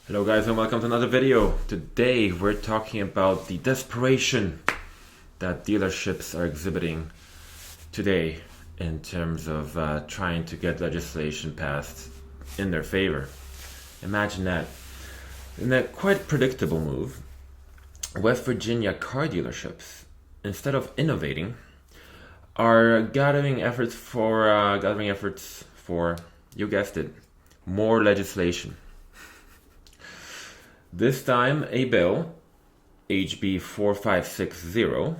Hello guys and welcome to another video. Today we're talking about the desperation that dealerships are exhibiting today in terms of trying to get legislation passed in their favor. Imagine that. In a quite predictable move, West Virginia car dealerships, instead of innovating, are gathering efforts for, you guessed it, more legislation. This time, a bill, HB 4560,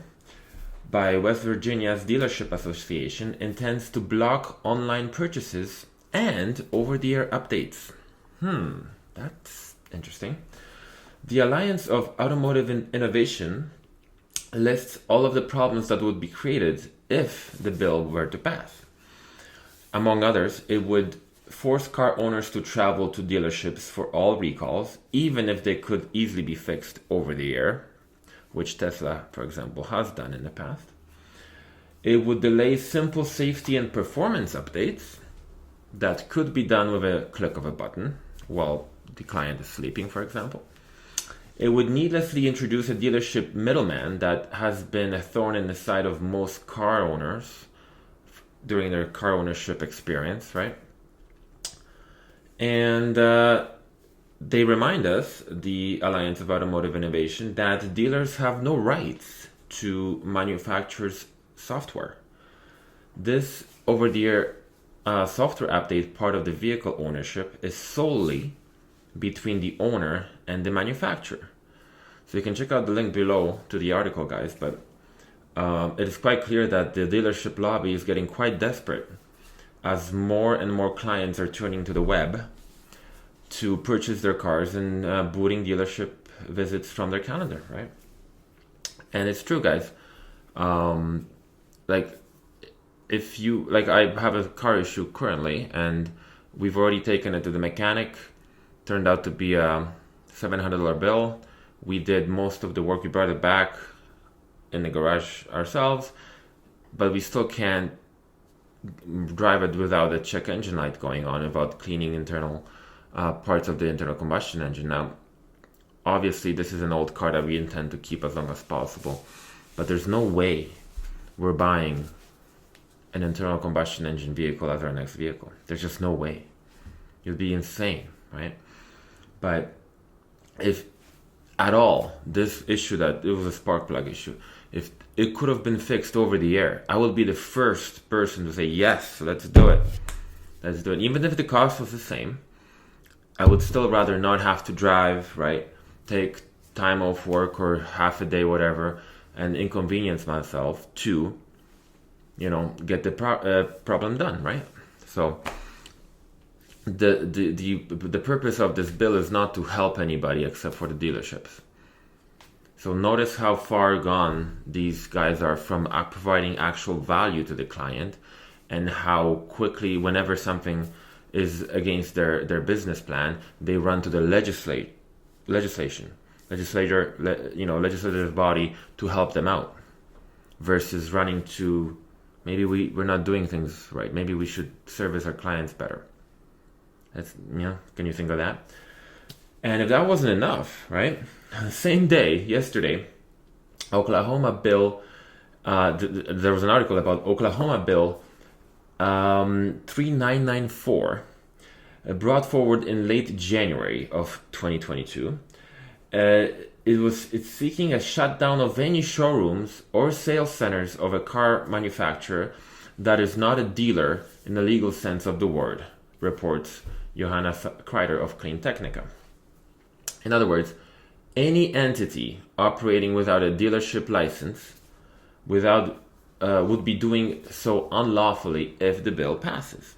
by West Virginia's Dealership Association intends to block online purchases and over-the-air updates. That's interesting. The Alliance of Automotive Innovation lists all of the problems that would be created if the bill were to pass. Among others, it would force car owners to travel to dealerships for all recalls, even if they could easily be fixed over the air, which Tesla, for example, has done in the past. It would delay simple safety and performance updates that could be done with a click of a button while the client is sleeping, for example. It would needlessly introduce a dealership middleman that has been a thorn in the side of most car owners during their car ownership experience, right? And they remind us, the Alliance of Automotive Innovation, that dealers have no rights to manufacturers' software. This over-the-air software update part of the vehicle ownership is solely between the owner and the manufacturer. So you can check out the link below to the article, guys, but it is quite clear that the dealership lobby is getting quite desperate as more and more clients are turning to the web to purchase their cars and booting dealership visits from their calendar, right? And it's true, guys. I have a car issue currently, and we've already taken it to the mechanic. Turned out to be a $700 bill. We did most of the work. We brought it back in the garage ourselves, but we still can't drive it without a check engine light going on, without cleaning internal parts of the internal combustion engine. Now, obviously, this is an old car that we intend to keep as long as possible, but there's no way we're buying an internal combustion engine vehicle as our next vehicle. There's just no way. You'd be insane, right? But if at all, this issue, that it was a spark plug issue, if it could have been fixed over the air, I will be the first person to say, yes, let's do it. Let's do it. Even if the cost was the same, I would still rather not have to drive, right? Take time off work or half a day, whatever, and inconvenience myself to, get the problem done, right? So the purpose of this bill is not to help anybody except for the dealerships. So notice how far gone these guys are from providing actual value to the client, and how quickly, whenever something is against their business plan, they run to the legislative body to help them out, versus running to, maybe we're not doing things right. Maybe we should service our clients better. Can you think of that? And if that wasn't enough, right? Same day, yesterday, Oklahoma bill, there was an article about Oklahoma bill 3994, brought forward in late January of 2022. It's seeking a shutdown of any showrooms or sales centers of a car manufacturer that is not a dealer in the legal sense of the word, reports Johanna Kreider of Clean Technica. In other words, any entity operating without a dealership license would be doing so unlawfully if the bill passes.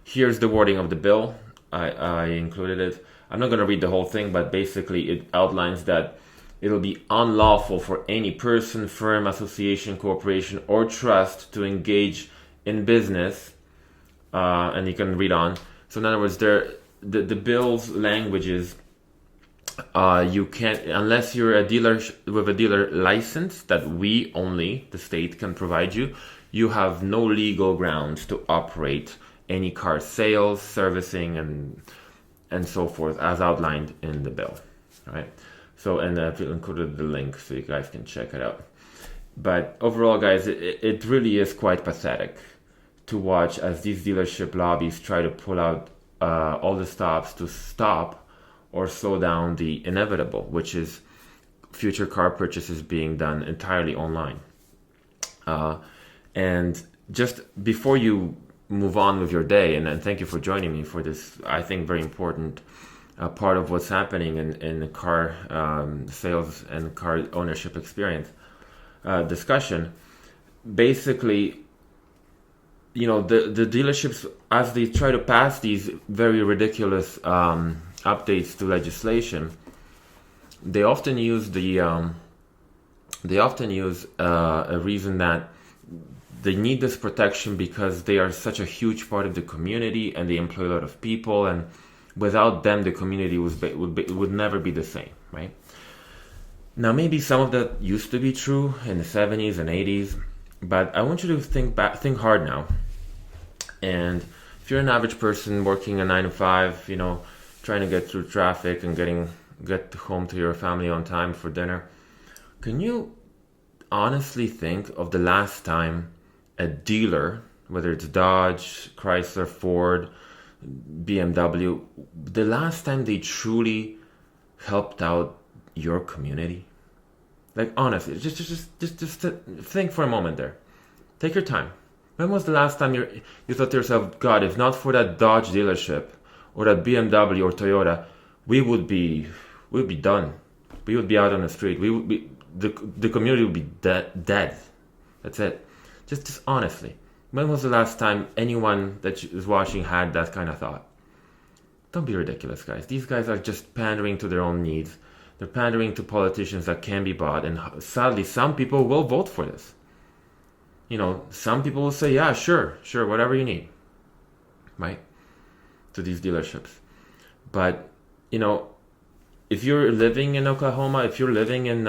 Here's the wording of the bill. I included it. I'm not going to read the whole thing, but basically it outlines that it'll be unlawful for any person, firm, association, corporation, or trust to engage in business, and you can read on. So in other words, the bill's language is, you can't, unless you're a dealer with a dealer license that we only, the state, can provide you, you have no legal grounds to operate any car sales, servicing, and and so forth, as outlined in the bill. All right. So, and I've included the link so you guys can check it out. But overall, guys, it really is quite pathetic to watch as these dealership lobbies try to pull out all the stops to stop or slow down the inevitable, which is future car purchases being done entirely online. And just before you move on with your day, and thank you for joining me for this, I think, very important part of what's happening in the car sales and car ownership experience discussion. Basically, you know, the dealerships, as they try to pass these very ridiculous updates to legislation, they often use a reason that they need this protection because they are such a huge part of the community and they employ a lot of people, and without them the community would never be the same, right? Now, maybe some of that used to be true in the 70s and 80s, but I want you to think hard now. And if you're an average person working a 9 to 5, you know, trying to get through traffic and get home to your family on time for dinner, can you honestly think of the last time a dealer, whether it's Dodge, Chrysler, Ford, BMW, the last time they truly helped out your community? Like, honestly, just think for a moment there. Take your time. When was the last time you thought to yourself, God, if not for that Dodge dealership or that BMW or Toyota, we would be done. We would be out on the street. We would be the community would be dead. That's it. Just honestly, when was the last time anyone that is watching had that kind of thought? Don't be ridiculous, guys. These guys are just pandering to their own needs. They're pandering to politicians that can be bought, and sadly, some people will vote for this. You know, some people will say, yeah, sure, whatever you need, right, to these dealerships. But, you know, if you're living in Oklahoma, if you're living in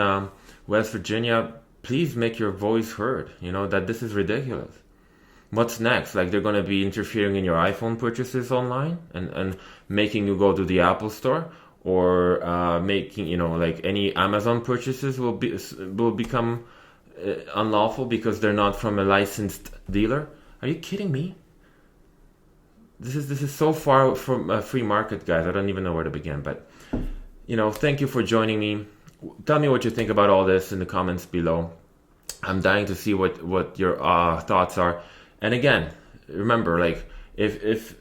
West Virginia, please make your voice heard, you know, that this is ridiculous. What's next? Like, they're going to be interfering in your iPhone purchases online and making you go to the Apple store, or making, you know, like any Amazon purchases will become unlawful because they're not from a licensed dealer? Are you kidding me? This is so far from a free market, guys. I don't even know where to begin. But, you know, thank you for joining me. Tell me what you think about all this in the comments below. I'm dying to see what your thoughts are. And again, remember, like, if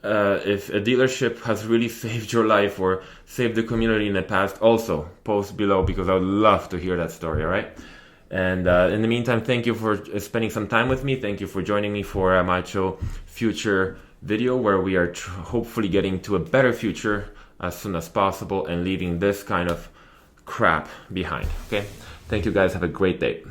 a dealership has really saved your life or saved the community in the past, also post below, because I would love to hear that story. All right. And in the meantime, thank you for spending some time with me. Thank you for joining me for my future video, where we are hopefully getting to a better future as soon as possible and leaving this kind of crap behind. Okay. Thank you, guys. Have a great day.